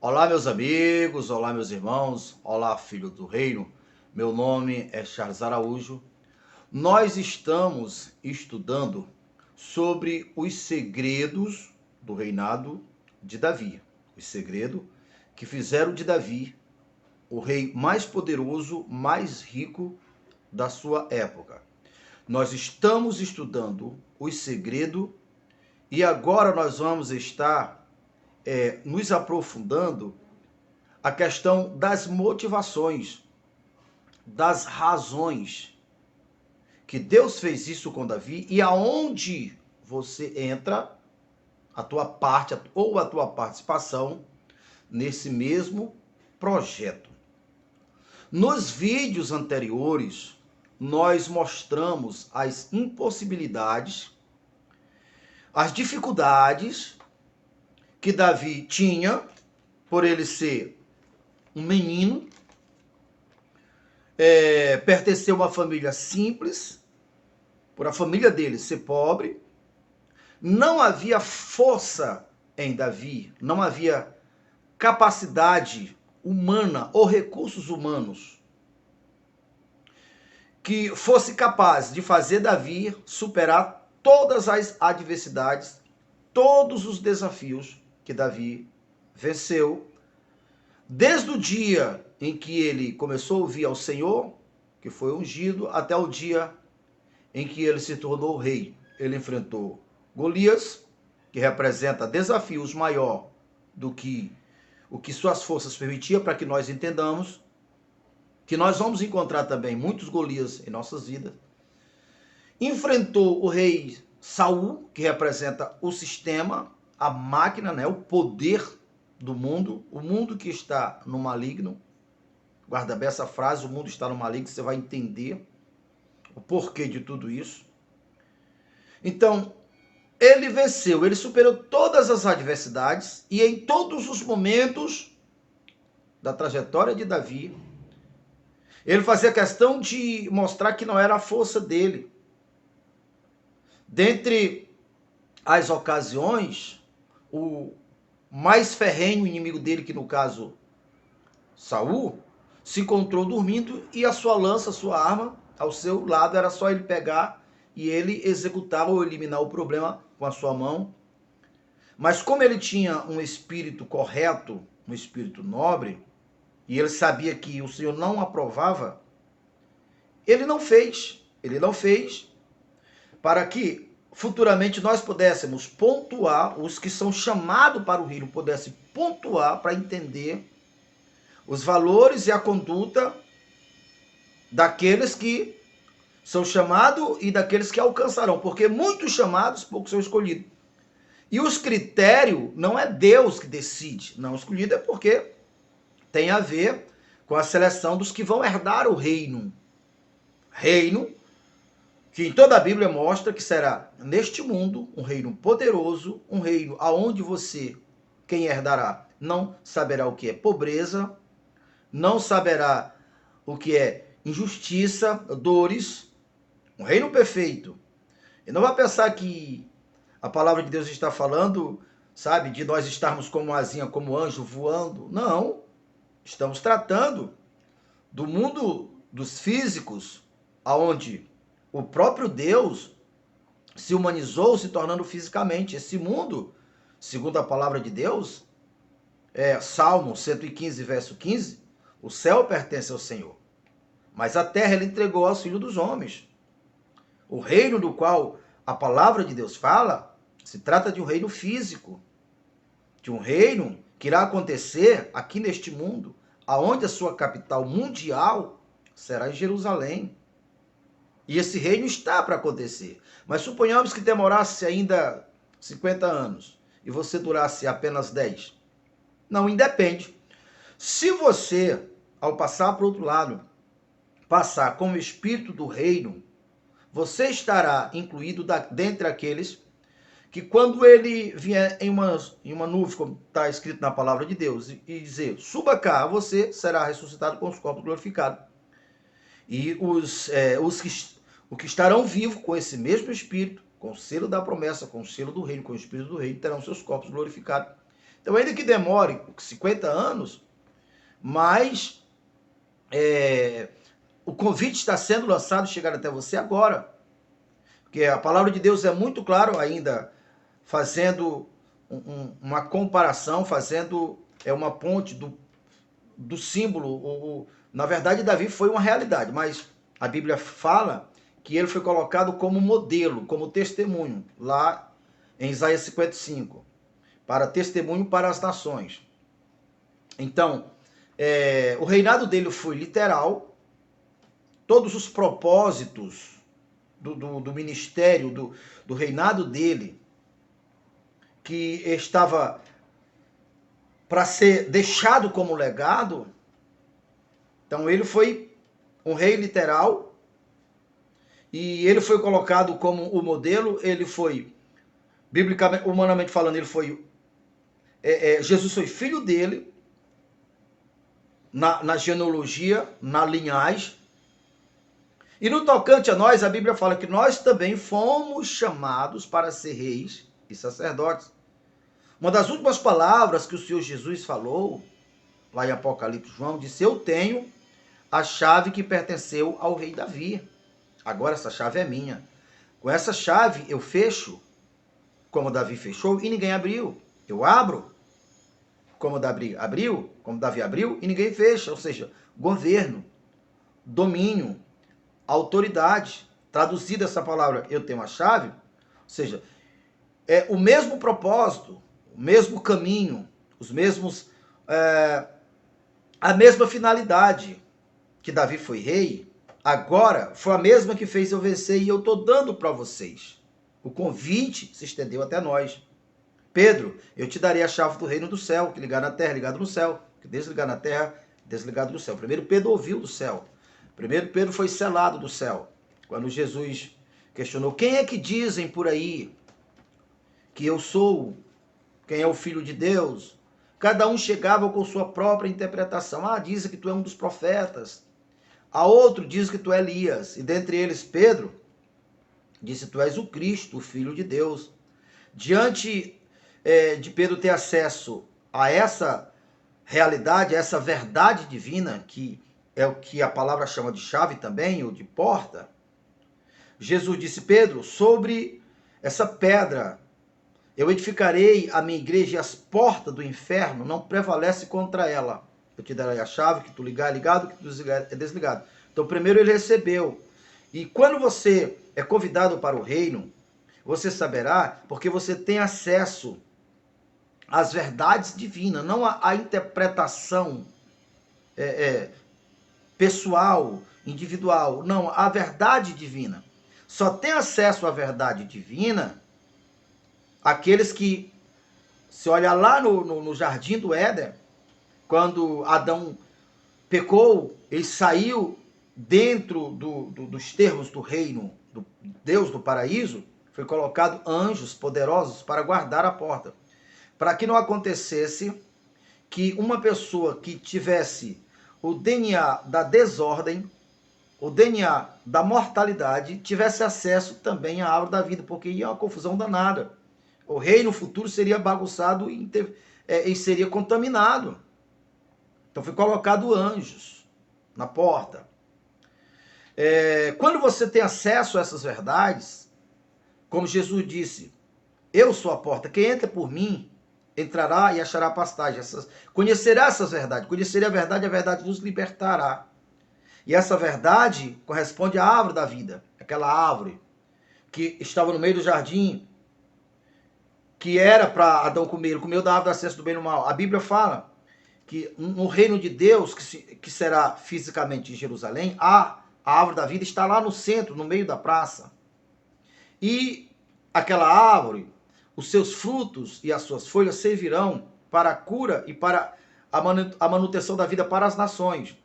Olá, meus amigos, olá, meus irmãos, olá, filho do reino. Meu nome é Charles Araújo. Nós estamos estudando sobre os segredos do reinado de Davi. Os segredos que fizeram de Davi o rei mais poderoso, mais rico da sua época. Nós estamos estudando os segredos e agora nós vamos estar nos aprofundando a questão das motivações, das razões que Deus fez isso com Davi e aonde você entra a tua parte ou a tua participação nesse mesmo projeto. Nos vídeos anteriores, nós mostramos as impossibilidades, as dificuldades que Davi tinha por ele ser um menino, pertencer a uma família simples, por a família dele ser pobre. Não havia força em Davi, não havia capacidade humana ou recursos humanos que fosse capaz de fazer Davi superar todas as adversidades, todos os desafios que Davi venceu, desde o dia em que ele começou a ouvir ao Senhor, que foi ungido, até o dia em que ele se tornou rei. Ele enfrentou Golias, que representa desafios maior do que o que suas forças permitiam, para que nós entendamos que nós vamos encontrar também muitos Golias em nossas vidas. Enfrentou o rei Saul, que representa o sistema, a máquina, o poder do mundo, o mundo que está no maligno. Guarda bem essa frase, o mundo está no maligno, você vai entender o porquê de tudo isso. Então, ele venceu, ele superou todas as adversidades e em todos os momentos da trajetória de Davi, ele fazia questão de mostrar que não era a força dele. Dentre as ocasiões, o mais ferrenho inimigo dele, que no caso Saul, se encontrou dormindo e a sua lança, a sua arma, ao seu lado, era só ele pegar e ele executar ou eliminar o problema com a sua mão. Mas como ele tinha um espírito correto, um espírito nobre, e ele sabia que o Senhor não aprovava, ele não fez para que futuramente nós pudéssemos pontuar, os que são chamados para o reino pudessem pontuar para entender os valores e a conduta daqueles que são chamados e daqueles que alcançarão, porque muitos chamados, poucos são escolhidos. E os critérios não é Deus que decide, não, escolhido é porque tem a ver com a seleção dos que vão herdar o reino. Reino que em toda a Bíblia mostra que será neste mundo um reino poderoso, um reino aonde você, quem herdará, não saberá o que é pobreza, não saberá o que é injustiça, dores, um reino perfeito. E não vai pensar que a palavra de Deus está falando, sabe, de nós estarmos como asinha, como anjo voando. Não, estamos tratando do mundo dos físicos, aonde o próprio Deus se humanizou, se tornando fisicamente. Esse mundo, segundo a palavra de Deus, Salmo 115, verso 15, o céu pertence ao Senhor, mas a terra ele entregou aos filhos dos homens. O reino do qual a palavra de Deus fala, se trata de um reino físico, de um reino que irá acontecer aqui neste mundo, aonde a sua capital mundial será em Jerusalém. E esse reino está para acontecer. Mas suponhamos que demorasse ainda 50 anos e você durasse apenas 10. Não, independe. Se você, ao passar para o outro lado, passar como espírito do reino, você estará incluído dentre aqueles que quando ele vier em uma nuvem, como está escrito na palavra de Deus, e dizer, suba cá, você será ressuscitado com os corpos glorificados. E os que estarão vivos com esse mesmo Espírito, com o selo da promessa, com o selo do reino, com o Espírito do reino, terão seus corpos glorificados. Então, ainda que demore 50 anos, mas o convite está sendo lançado, chegar até você agora. Porque a palavra de Deus é muito claro ainda, fazendo uma comparação, fazendo uma ponte do símbolo. Na verdade, Davi foi uma realidade, mas a Bíblia fala que ele foi colocado como modelo, como testemunho, lá em Isaías 55, para testemunho para as nações. Então, o reinado dele foi literal, todos os propósitos do ministério, do reinado dele, que estava para ser deixado como legado. Então ele foi um rei literal, e ele foi colocado como o modelo. Ele foi, biblicamente, humanamente falando, ele foi, Jesus foi filho dele, na genealogia, na linhagem. E no tocante a nós, a Bíblia fala que nós também fomos chamados para ser reis e sacerdotes. Uma das últimas palavras que o Senhor Jesus falou, lá em Apocalipse, João, disse: eu tenho a chave que pertenceu ao rei Davi. Agora essa chave é minha. Com essa chave eu fecho, como Davi fechou, e ninguém abriu. Eu abro, como Davi abriu, e ninguém fecha. Ou seja, governo, domínio, autoridade. Traduzida essa palavra, eu tenho a chave, ou seja, é o mesmo propósito, o mesmo caminho, a mesma finalidade que Davi foi rei, agora foi a mesma que fez eu vencer, e eu estou dando para vocês. O convite se estendeu até nós. Pedro, eu te darei a chave do reino do céu, que ligar na terra, ligado no céu, que desligar na terra, desligado no céu. Primeiro Pedro ouviu do céu. Primeiro Pedro foi selado do céu. Quando Jesus questionou: quem é que dizem por aí que eu sou? Quem é o Filho de Deus? Cada um chegava com sua própria interpretação. Dizem que tu é um dos profetas. A outro diz que tu é Elias. E dentre eles Pedro disse: tu és o Cristo, o Filho de Deus. Diante de Pedro ter acesso a essa realidade, a essa verdade divina, que é o que a palavra chama de chave também, ou de porta, Jesus disse: Pedro, sobre essa pedra eu edificarei a minha igreja, e as portas do inferno não prevalecem contra ela. Eu te darei a chave, que tu ligar é ligado, que tu desligar é desligado. Então primeiro ele recebeu. E quando você é convidado para o reino, você saberá, porque você tem acesso às verdades divinas, não à interpretação pessoal, individual. Não, a verdade divina. Só tem acesso à verdade divina aqueles que, se olhar lá no jardim do Éden, quando Adão pecou, ele saiu dentro dos termos do reino do Deus do paraíso, foi colocado anjos poderosos para guardar a porta, para que não acontecesse que uma pessoa que tivesse o DNA da desordem, o DNA da mortalidade, tivesse acesso também à árvore da vida, porque ia uma confusão danada. O reino futuro seria bagunçado e seria contaminado. Então foi colocado anjos na porta. Quando você tem acesso a essas verdades, como Jesus disse: eu sou a porta, quem entra por mim entrará e achará pastagem. Conhecerá essas verdades, conhecerá a verdade nos libertará. E essa verdade corresponde à árvore da vida, aquela árvore que estava no meio do jardim, que era para Adão comer. Ele comeu da árvore da ciência do bem e do mal. A Bíblia fala que no reino de Deus, que será fisicamente em Jerusalém, a árvore da vida está lá no centro, no meio da praça. E aquela árvore, os seus frutos e as suas folhas servirão para a cura e para a manutenção da vida para as nações.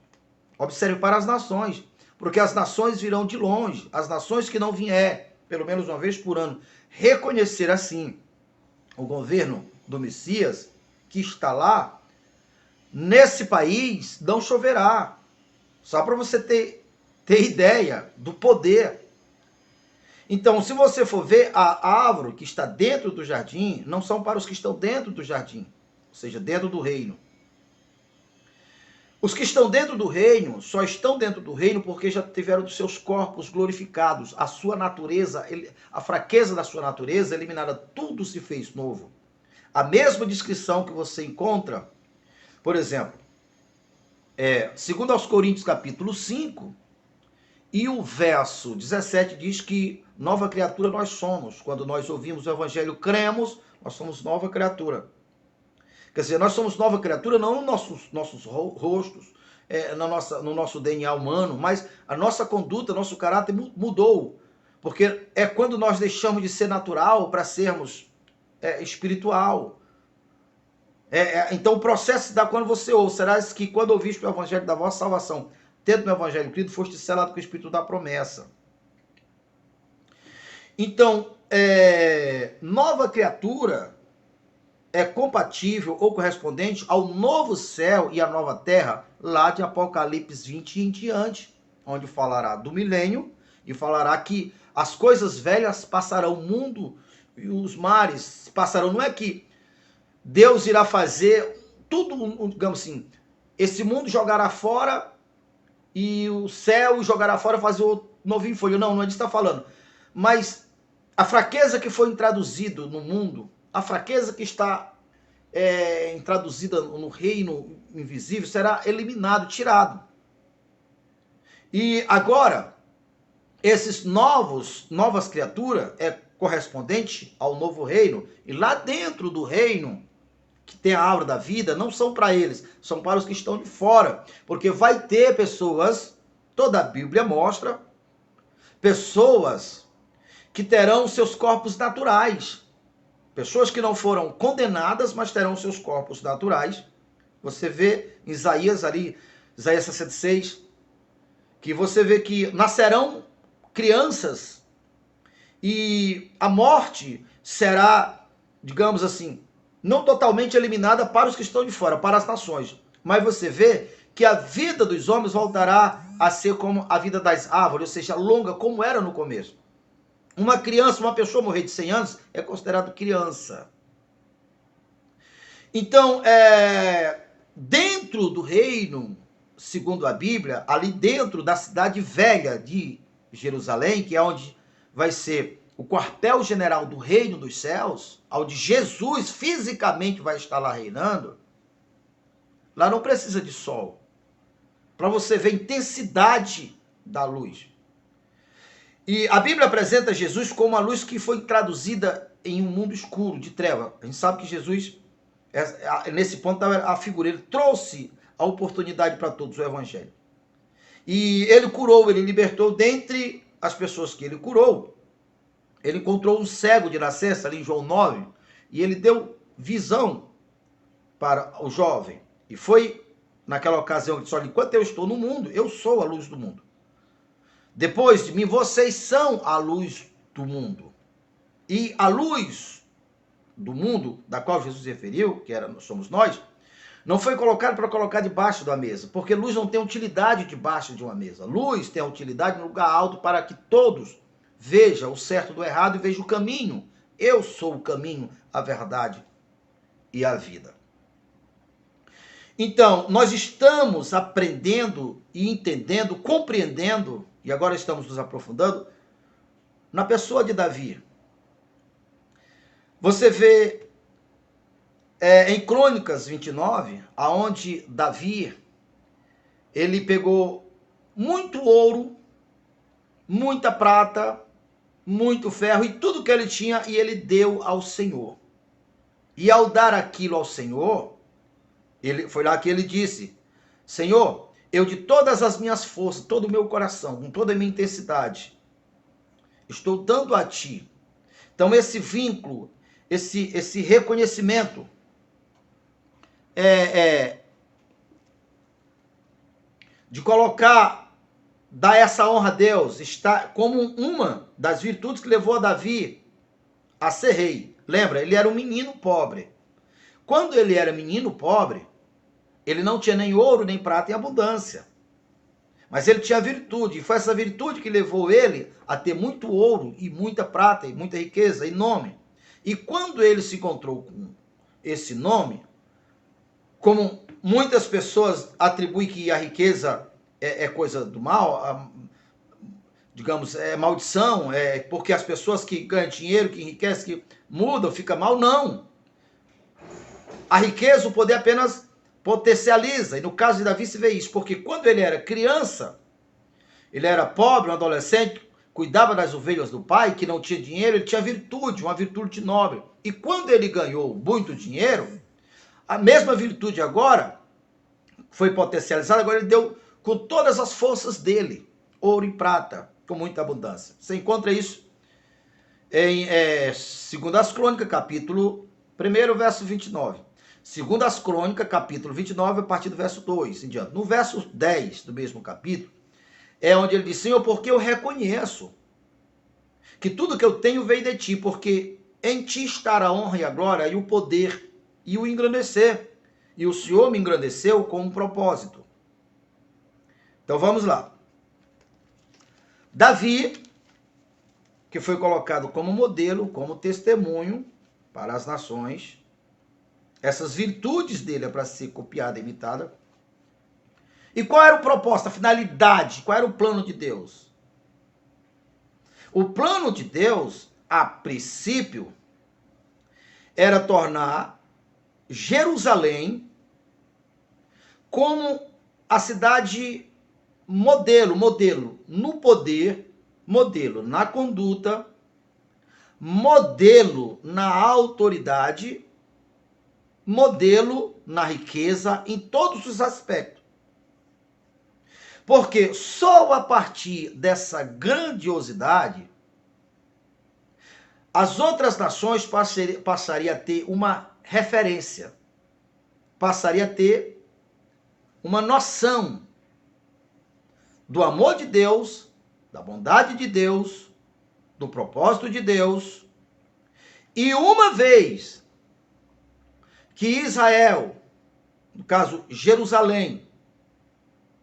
Observe, para as nações, porque as nações virão de longe. As nações que não vier, pelo menos uma vez por ano, reconhecer assim o governo do Messias que está lá, nesse país não choverá. Só para você ter ideia do poder. Então, se você for ver, a árvore que está dentro do jardim não são para os que estão dentro do jardim. ou seja, dentro do reino. Os que estão dentro do reino só estão dentro do reino porque já tiveram dos seus corpos glorificados, a sua natureza, a fraqueza da sua natureza eliminada, tudo se fez novo. A mesma descrição que você encontra, por exemplo, segundo aos Coríntios capítulo 5, e o verso 17 diz que nova criatura nós somos. Quando nós ouvimos o evangelho, cremos, nós somos nova criatura. Quer dizer, nós somos nova criatura não nos nossos rostos, no nosso DNA humano, mas a nossa conduta, nosso caráter mudou. Porque é quando nós deixamos de ser natural para sermos espiritual. Então o processo dá quando você ouve. Será que quando ouviste o evangelho da vossa salvação, tendo no evangelho crido, foste selado com o Espírito da promessa. Então, nova criatura é compatível ou correspondente ao novo céu e a nova terra, lá de Apocalipse 20 em diante, onde falará do milênio e falará que as coisas velhas passarão, o mundo e os mares passarão. Não é que Deus irá fazer tudo, digamos assim, esse mundo jogará fora e o céu jogará fora fazer o novinho folho. Não é disso que está falando. Mas a fraqueza que foi introduzida no mundo, a fraqueza que está introduzida no reino invisível será eliminado, tirado. E agora, esses novas criaturas correspondente ao novo reino, e lá dentro do reino, que tem a árvore da vida, não são para eles, são para os que estão de fora, porque vai ter pessoas, toda a Bíblia mostra, pessoas que terão seus corpos naturais, pessoas que não foram condenadas, mas terão seus corpos naturais. Você vê em Isaías 66, que você vê que nascerão crianças e a morte será, digamos assim, não totalmente eliminada para os que estão de fora, para as nações. Mas você vê que a vida dos homens voltará a ser como a vida das árvores, ou seja, longa, como era no começo. Uma criança, uma pessoa morrer de 100 anos é considerado criança. Então, dentro do reino, segundo a Bíblia, ali dentro da cidade velha de Jerusalém, que é onde vai ser o quartel-general do reino dos céus, onde Jesus fisicamente vai estar lá reinando, lá não precisa de sol. Para você ver a intensidade da luz. E a Bíblia apresenta Jesus como a luz que foi traduzida em um mundo escuro, de treva. A gente sabe que Jesus, nesse ponto, a figura, ele trouxe a oportunidade para todos, o evangelho. E ele curou, ele libertou dentre as pessoas que ele curou. Ele encontrou um cego de nascença, ali em João 9, e ele deu visão para o jovem. E foi naquela ocasião que disse: olha, enquanto eu estou no mundo, eu sou a luz do mundo. Depois de mim, vocês são a luz do mundo. E a luz do mundo, da qual Jesus se referiu, que somos nós, não foi colocado para colocar debaixo da mesa, porque luz não tem utilidade debaixo de uma mesa. Luz tem a utilidade no lugar alto para que todos vejam o certo do errado e vejam o caminho. Eu sou o caminho, a verdade e a vida. Então, nós estamos aprendendo e entendendo, compreendendo, e agora estamos nos aprofundando, na pessoa de Davi. Você vê em Crônicas 29, aonde Davi, ele pegou muito ouro, muita prata, muito ferro e tudo que ele tinha, e ele deu ao Senhor. E ao dar aquilo ao Senhor, foi lá que ele disse: Senhor, eu de todas as minhas forças, todo o meu coração, com toda a minha intensidade, estou dando a ti. Então esse vínculo, esse reconhecimento, de colocar, dar essa honra a Deus, está como uma das virtudes que levou a Davi a ser rei. Lembra, ele era um menino pobre. Quando ele era menino pobre, ele não tinha nem ouro, nem prata em abundância. Mas ele tinha virtude, e foi essa virtude que levou ele a ter muito ouro, e muita prata, e muita riqueza, e nome. E quando ele se encontrou com esse nome, como muitas pessoas atribuem que a riqueza é coisa do mal, digamos, é maldição, é porque as pessoas que ganham dinheiro, que enriquecem, que mudam, fica mal, não. A riqueza, o poder apenas potencializa, e no caso de Davi se vê isso, porque quando ele era criança, ele era pobre, um adolescente, cuidava das ovelhas do pai, que não tinha dinheiro, ele tinha virtude, uma virtude nobre. E quando ele ganhou muito dinheiro, a mesma virtude agora foi potencializada, agora ele deu com todas as forças dele, ouro e prata, com muita abundância. Você encontra isso em 2 Crônicas, capítulo 1, verso 29. 2 Crônicas, capítulo 29, a partir do verso 2 em diante. No verso 10 do mesmo capítulo, é onde ele diz, Senhor, porque eu reconheço que tudo que eu tenho veio de ti, porque em ti estará a honra e a glória e o poder e o engrandecer. E o Senhor me engrandeceu com um propósito. Então vamos lá. Davi, que foi colocado como modelo, como testemunho para as nações, essas virtudes dele é para ser copiada e imitada. E qual era o propósito, a finalidade? Qual era o plano de Deus? O plano de Deus, a princípio, era tornar Jerusalém como a cidade modelo no poder, modelo na conduta, modelo na autoridade, modelo na riqueza, em todos os aspectos. Porque só a partir dessa grandiosidade, as outras nações passariam a ter uma referência, passariam a ter uma noção do amor de Deus, da bondade de Deus, do propósito de Deus. E uma vez que Israel, no caso Jerusalém,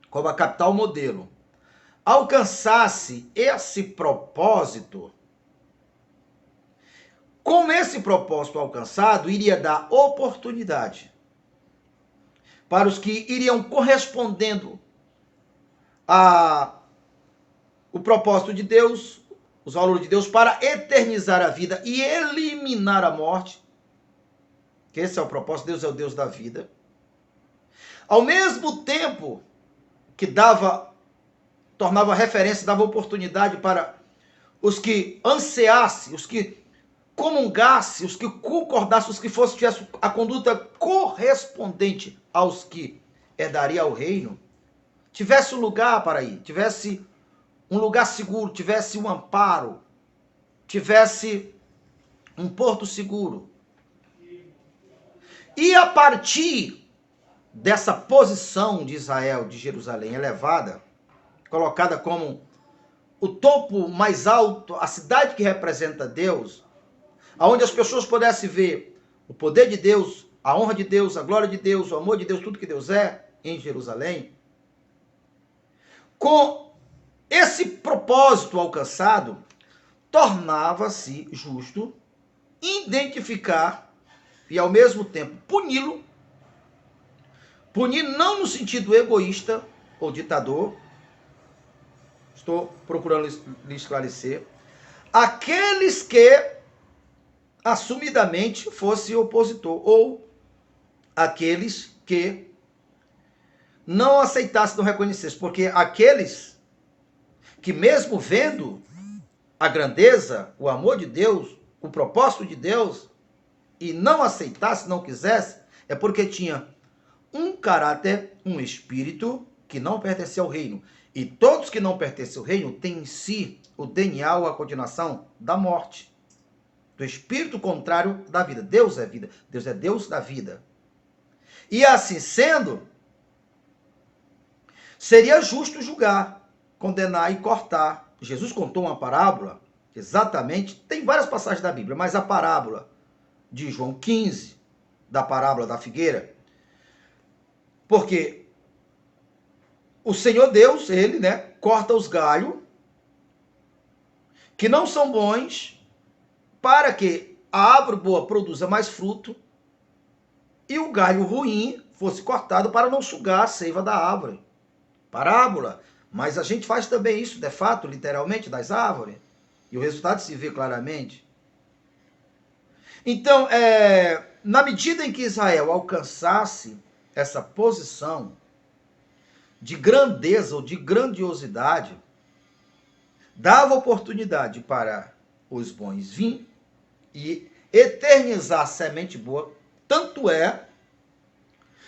como a capital modelo, alcançasse esse propósito, com esse propósito alcançado, iria dar oportunidade para os que iriam correspondendo o propósito de Deus, os valores de Deus, para eternizar a vida e eliminar a morte, que esse é o propósito. Deus é o Deus da vida. Ao mesmo tempo que tornava referência, dava oportunidade para os que ansiassem, os que comungassem, os que concordassem, os que tivessem a conduta correspondente aos que herdaria o reino, tivesse um lugar para ir, tivesse um lugar seguro, tivesse um amparo, tivesse um porto seguro. E a partir dessa posição de Israel, de Jerusalém elevada, colocada como o topo mais alto, a cidade que representa Deus, aonde as pessoas pudessem ver o poder de Deus, a honra de Deus, a glória de Deus, o amor de Deus, tudo que Deus é em Jerusalém. Com esse propósito alcançado, tornava-se justo identificar e ao mesmo tempo punir não no sentido egoísta ou ditador, estou procurando lhe esclarecer, aqueles que assumidamente fosse opositor, ou aqueles que não aceitassem, não reconhecessem, porque aqueles que mesmo vendo a grandeza, o amor de Deus, o propósito de Deus, e não aceitasse, não quisesse, é porque tinha um caráter, um espírito que não pertencia ao reino. E todos que não pertencem ao reino têm em si o DNA ou a continuação da morte, do espírito contrário da vida. Deus é vida, Deus é Deus da vida. E assim sendo, seria justo julgar, condenar e cortar. Jesus contou uma parábola, exatamente, tem várias passagens da Bíblia, mas a parábola de João 15, da parábola da figueira, porque o Senhor Deus, ele, corta os galhos que não são bons, para que a árvore boa produza mais fruto, e o galho ruim fosse cortado para não sugar a seiva da árvore. Parábola. Mas a gente faz também isso, de fato, literalmente, das árvores. E o resultado se vê claramente. Então, na medida em que Israel alcançasse essa posição de grandeza ou de grandiosidade, dava oportunidade para os bons vir e eternizar a semente boa. Tanto é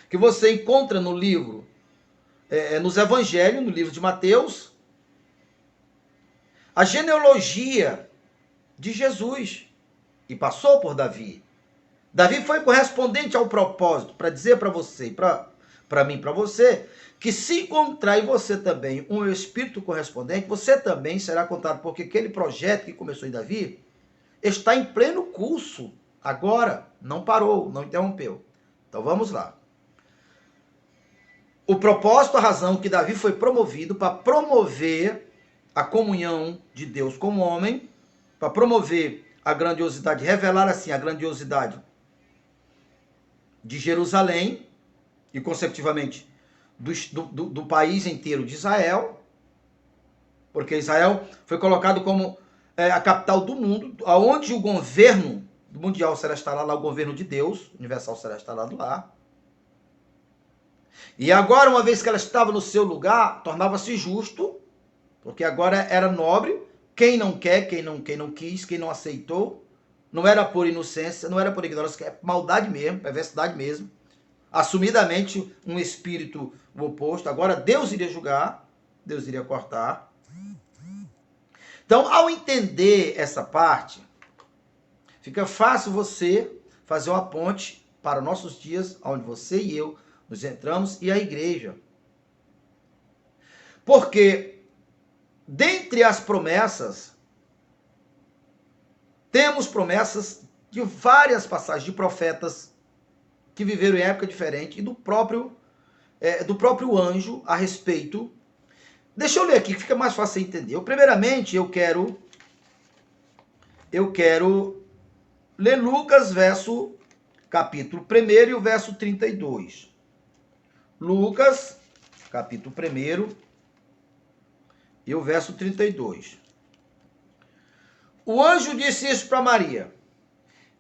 que você encontra no livro, nos evangelhos, no livro de Mateus, a genealogia de Jesus, e passou por Davi. Davi foi correspondente ao propósito para dizer para você, para mim, para você, que se encontrar em você também um espírito correspondente, você também será contado, porque aquele projeto que começou em Davi está em pleno curso agora, não parou, não interrompeu. Então vamos lá. O propósito, a razão que Davi foi promovido para promover a comunhão de Deus com o homem, para promover a grandiosidade, revelar assim a grandiosidade de Jerusalém e, consecutivamente, do país inteiro de Israel, porque Israel foi colocado como a capital do mundo, onde o governo mundial será instalado lá, o governo de Deus, universal será instalado lá. E agora, uma vez que ela estava no seu lugar, tornava-se justo, porque agora era nobre. Quem não quer, quem não quis, quem não aceitou, não era por inocência, não era por ignorância, é maldade mesmo, perversidade mesmo. Assumidamente um espírito oposto. Agora Deus iria julgar, Deus iria cortar. Então, ao entender essa parte, fica fácil você fazer uma ponte para nossos dias, onde você e eu nos entramos, e a igreja. Porque, dentre as promessas, temos promessas de várias passagens de profetas que viveram em época diferente e do próprio anjo a respeito. Deixa eu ler aqui, que fica mais fácil de entender. Primeiramente, eu quero ler Lucas, capítulo 1 e o verso 32. Lucas, capítulo 1 e o verso 32. O anjo disse isso para Maria: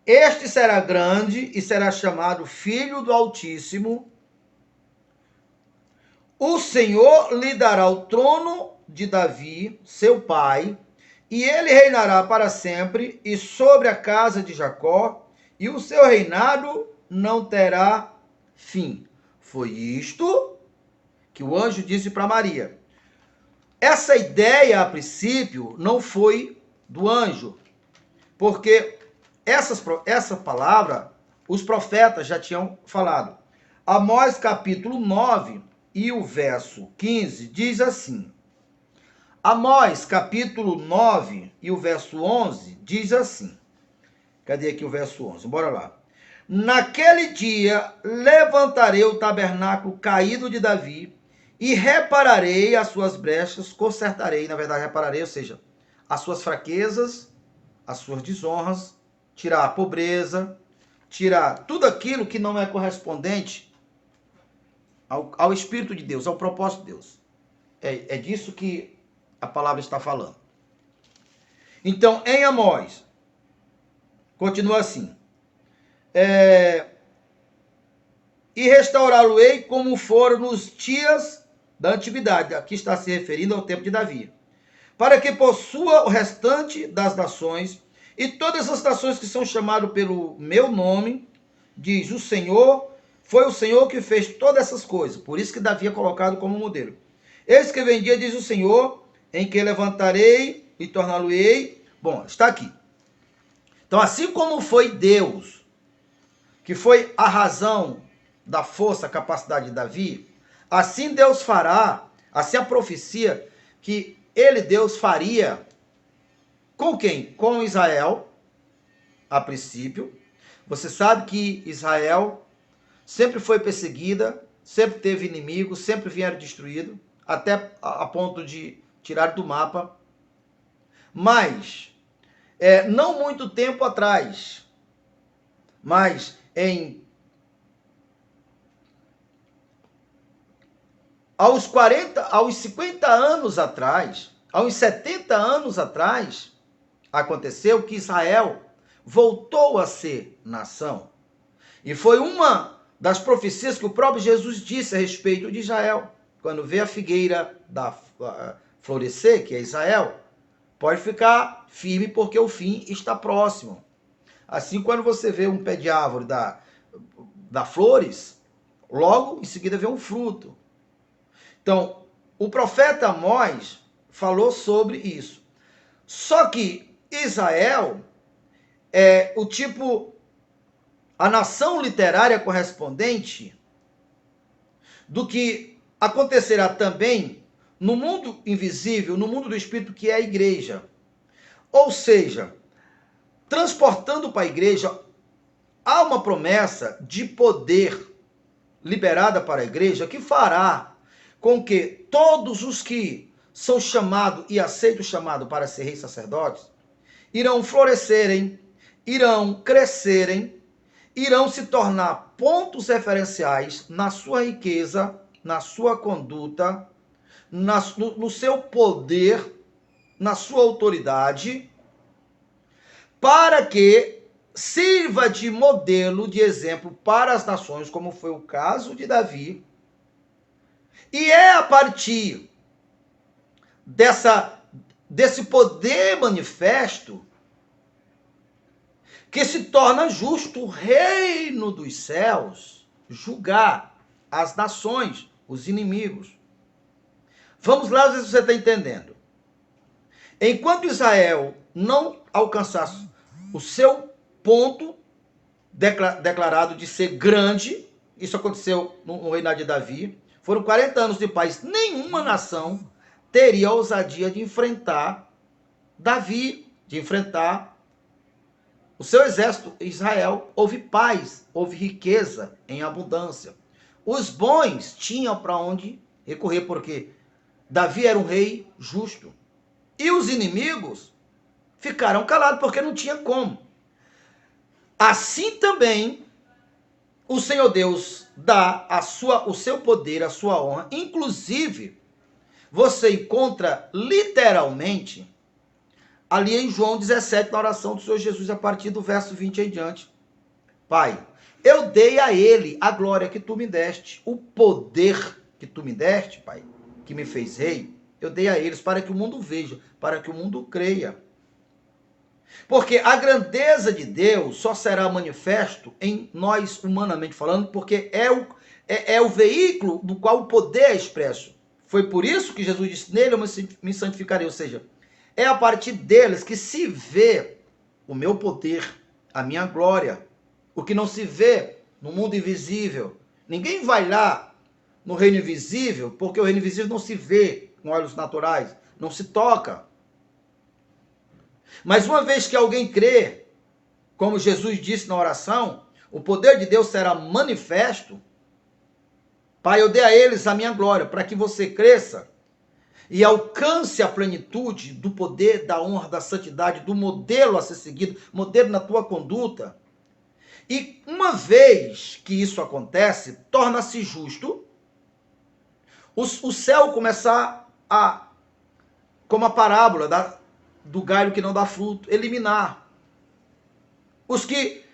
este será grande e será chamado Filho do Altíssimo. O Senhor lhe dará o trono de Davi, seu pai, e ele reinará para sempre, e sobre a casa de Jacó, e o seu reinado não terá fim. Foi isto que o anjo disse para Maria. Essa ideia, a princípio, não foi do anjo, porque essa palavra os profetas já tinham falado. Amós capítulo 9 e o verso 15 diz assim. Amós capítulo 9 e o verso 11 diz assim. Cadê aqui o verso 11? Bora lá. Naquele dia levantarei o tabernáculo caído de Davi e repararei as suas brechas, consertarei, na verdade repararei, ou seja, as suas fraquezas, as suas desonras, tirar a pobreza, tirar tudo aquilo que não é correspondente ao Espírito de Deus, ao propósito de Deus. É disso que a palavra está falando. Então, em Amós, continua assim. E restaurá-lo-ei como foram nos dias da antiguidade. Aqui está se referindo ao tempo de Davi. Para que possua o restante das nações, e todas as nações que são chamadas pelo meu nome, diz o Senhor, foi o Senhor que fez todas essas coisas. Por isso que Davi é colocado como modelo. Eis que vem dia, diz o Senhor, em que levantarei e torná-lo-ei. Bom, está aqui. Então, assim como foi Deus, que foi a razão da força, a capacidade de Davi, assim Deus fará, assim a profecia que ele, Deus, faria com quem? Com Israel, a princípio. Você sabe que Israel sempre foi perseguida, sempre teve inimigos, sempre vieram destruídos, até a ponto de tirar do mapa. Mas, não muito tempo atrás, mas em aos 40, aos 50 anos atrás, aos 70 anos atrás, aconteceu que Israel voltou a ser nação. E foi uma das profecias que o próprio Jesus disse a respeito de Israel. Quando vê a figueira florescer, que é Israel, pode ficar firme porque o fim está próximo. Assim, quando você vê um pé de árvore dá flores, logo em seguida vem um fruto. Então, o profeta Amós falou sobre isso. Só que Israel é o tipo, a nação literária correspondente do que acontecerá também no mundo invisível, no mundo do espírito, que é a igreja. Ou seja, transportando para a igreja, há uma promessa de poder liberada para a igreja que fará com que todos os que são chamados e aceitam o chamado para ser reis sacerdotes irão florescerem, irão crescerem, irão se tornar pontos referenciais na sua riqueza, na sua conduta, no seu poder, na sua autoridade, para que sirva de modelo, de exemplo para as nações, como foi o caso de Davi. E é a partir desse poder manifesto que se torna justo o reino dos céus julgar as nações, os inimigos. Vamos lá, às vezes você está entendendo. Enquanto Israel não alcançasse o seu ponto declarado de ser grande, isso aconteceu no reinado de Davi, foram 40 anos de paz, nenhuma nação teria a ousadia de enfrentar Davi, de enfrentar o seu exército. Israel, houve paz, houve riqueza em abundância. Os bons tinham para onde recorrer, porque Davi era um rei justo. E os inimigos ficaram calados, porque não tinha como. Assim também, o Senhor Deus dá o seu poder, a sua honra. Inclusive, você encontra literalmente ali em João 17, na oração do Senhor Jesus, a partir do verso 20 em diante. Pai, eu dei a ele a glória que tu me deste, o poder que tu me deste, Pai, que me fez rei, eu dei a eles para que o mundo veja, para que o mundo creia. Porque a grandeza de Deus só será manifesto em nós, humanamente falando, porque é o veículo do qual o poder é expresso. Foi por isso que Jesus disse, nele eu me santificarei, ou seja, é a partir deles que se vê o meu poder, a minha glória, o que não se vê no mundo invisível. Ninguém vai lá no reino invisível, porque o reino invisível não se vê com olhos naturais, não se toca. Mas uma vez que alguém crê, como Jesus disse na oração, o poder de Deus será manifesto. Pai, eu dei a eles a minha glória, para que você cresça e alcance a plenitude do poder, da honra, da santidade, do modelo a ser seguido, modelo na tua conduta. E uma vez que isso acontece, torna-se justo o céu começar como a parábola do galho que não dá fruto, eliminar os que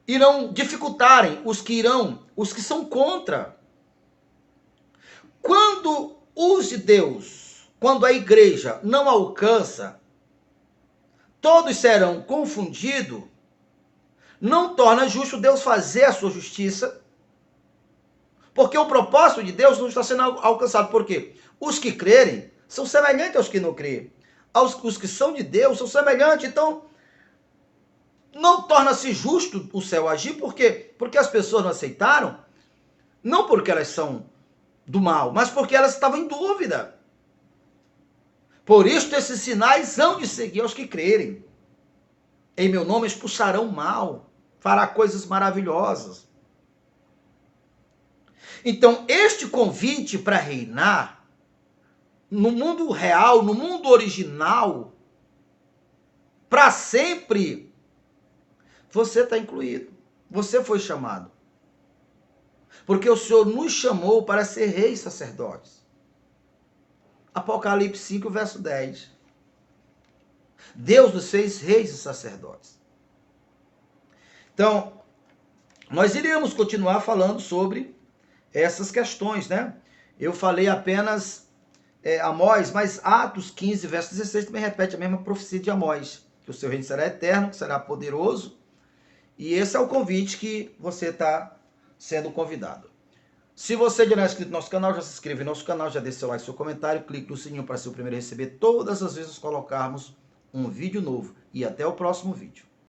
irão dificultarem, os que são contra. Quando os de Deus, quando a igreja não alcança, todos serão confundidos, não torna justo Deus fazer a sua justiça, porque o propósito de Deus não está sendo alcançado. Por quê? Os que crerem são semelhantes aos que não creem. Os que são de Deus são semelhantes. Então, não torna-se justo o céu agir. Por quê? Porque as pessoas não aceitaram, não porque elas são do mal, mas porque elas estavam em dúvida. Por isso, esses sinais hão de seguir aos que crerem. Em meu nome expulsarão o mal, fará coisas maravilhosas. Então, este convite para reinar, no mundo real, no mundo original, para sempre, você está incluído. Você foi chamado. Porque o Senhor nos chamou para ser reis sacerdotes. Apocalipse 5, verso 10. Deus nos fez reis e sacerdotes. Então, nós iremos continuar falando sobre essas questões, né? Eu falei apenas Amós, mas Atos 15, verso 16 também repete a mesma profecia de Amós, que o seu reino será eterno, que será poderoso. E esse é o convite que você está sendo convidado. Se você já não é inscrito no nosso canal, já se inscreve no nosso canal, já deixa seu like, seu comentário, clique no sininho para ser o primeiro a receber todas as vezes que colocarmos um vídeo novo. E até o próximo vídeo.